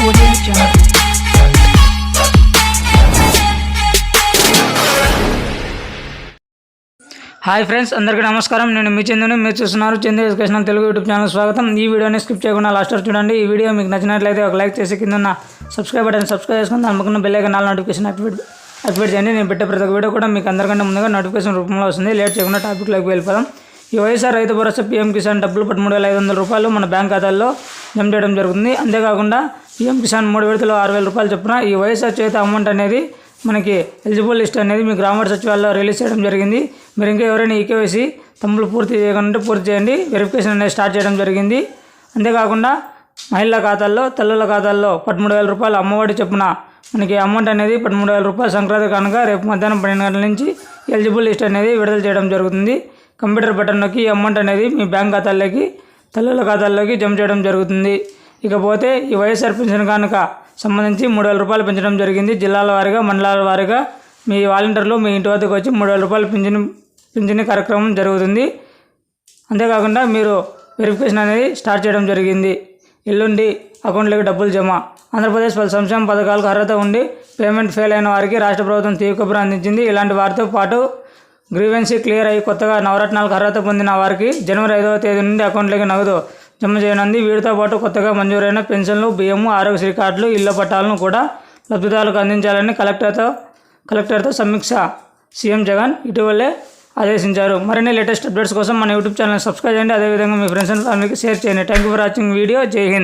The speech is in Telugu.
Audio Jungle. హాయ్ ఫ్రెండ్స్, అందరికీ నమస్కారం. నేను మీ చందుని, మీరు చూస్తున్నారు Chandu educational Telugu YouTube channel. స్వాగతం. ఈ వీడియోని స్కిప్ చేయకుండా లాస్ట్ వరకు చూడండి. ఈ వీడియో మీకు నచ్చినట్లయితే ఒక లైక్ చేసి కింద ఉన్న సబ్స్క్రైబ్ బటన్ సబ్స్క్రైబ్ చేసుకుని దాని పక్కన బెల్ ఐకాన్ నోటిఫికేషన్ యాక్టివేట్ చేయండి. నేను పెట్టే ప్రతి ఒక్క వీడియో కూడా మీకు అందరికంటే ముందుగా నోటిఫికేషన్ రూపంలో వస్తుంది. లేట్ చేయకుండా టాపిక్లోకి వెళ్ళిపోదాం. ఈ వైఎస్ఆర్ రైతు భరోసా పీఎం కిసాన్ డబ్బులు 13,500 రూపాయలు మన బ్యాంక్ ఖాతాల్లో జమ చేయడం జరుగుతుంది. అంతేకాకుండా పీఎం కిసాన్ 3 విడతలు 6,000 రూపాయలు చొప్పున ఈ వైఎస్ఆర్ చేత అమౌంట్ అనేది మనకి ఎలిజిబుల్ లిస్ట్ అనేది మీ గ్రామ సచివాలయంలో రిలీజ్ చేయడం జరిగింది. మీరు ఇంకా ఎవరైనా ఈకేవైసీ తమ్ములు పూర్తి చేయకుండా పూర్తి చేయండి. వెరిఫికేషన్ అనేది స్టార్ట్ చేయడం జరిగింది. అంతేకాకుండా మహిళల ఖాతాల్లో, తల్లుల ఖాతాల్లో 13,000 రూపాయలు అమ్మఒడి చొప్పున మనకి అమౌంట్ అనేది 13,000 రూపాయలు సంక్రాంతి కనుక రేపు మధ్యాహ్నం 12 గంటల నుంచి ఎలిజిబుల్ లిస్ట్ అనేది విడుదల చేయడం జరుగుతుంది. కంప్యూటర్ బటన్ నొక్కి ఈ అమౌంట్ అనేది మీ బ్యాంక్ ఖాతాల్లోకి, తల్లుల ఖాతాల్లోకి జమ చేయడం జరుగుతుంది. ఇకపోతే ఈ వైఎస్ఆర్ పెన్షన్ కనుక సంబంధించి 3,000 రూపాయలు పెంచడం జరిగింది. జిల్లాల వారీగా, మండలాల వారీగా మీ వాలంటీర్లు మీ ఇంటి వద్దకు వచ్చి 3,000 రూపాయలు పింఛని కార్యక్రమం జరుగుతుంది. అంతేకాకుండా మీరు వెరిఫికేషన్ అనేది స్టార్ట్ చేయడం జరిగింది. ఎల్లుండి అకౌంట్లోకి డబ్బులు జమ. ఆంధ్రప్రదేశ్ పలు సంక్షేమ పథకాలకు అర్హత ఉండి పేమెంట్ ఫెయిల్ అయిన వారికి రాష్ట్ర ప్రభుత్వం తీవ్ర కబురు అందించింది. ఇలాంటి వారితో పాటు గ్రీవెన్సీ క్లియర్ అయ్యి కొత్తగా నవరత్నాలకు అర్హత పొందిన వారికి జనవరి 5వ తేదీ నుండి అకౌంట్లోకి నగదు జమ చేయనుంది. వీటితో పాటు కొత్తగా మంజూరైన పెన్షన్లు, బియ్యము, ఆరోగ్యశ్రీ కార్డులు, ఇళ్ల పట్టాలను కూడా లబ్ధిదారులకు అందించాలని కలెక్టర్తో సమీక్ష సీఎం జగన్ ఇటీవలే ఆదేశించారు. మరిన్ని లేటెస్ట్ అప్డేట్స్ కోసం మన యూట్యూబ్ ఛానల్ సబ్స్క్రైబ్ చేయండి. అదేవిధంగా మీ ఫ్రెండ్స్ అండ్ ఫ్యామిలీకి షేర్ చేయండి. Thank you for watching video. జై హింద్.